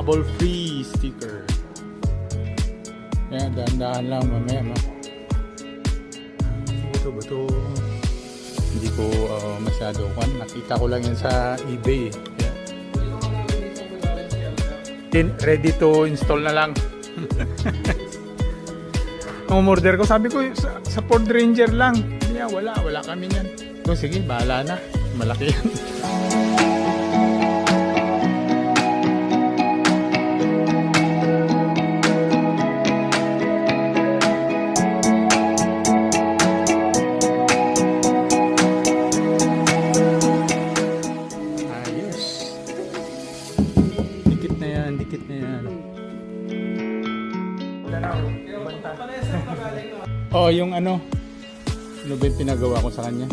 trouble free sticker. Yan, dahan-dahan lang mamaya buto hindi ko masyado nakita ko lang yan sa eBay. Yan. Ready to install na lang. Ang umorder ko, sabi ko sa Ford Ranger lang. Yeah, wala kami yan. So sige, bahala na, malaki yan. Dikit na yan. Oh, yung ano ba yung pinagawa ko sa kanya?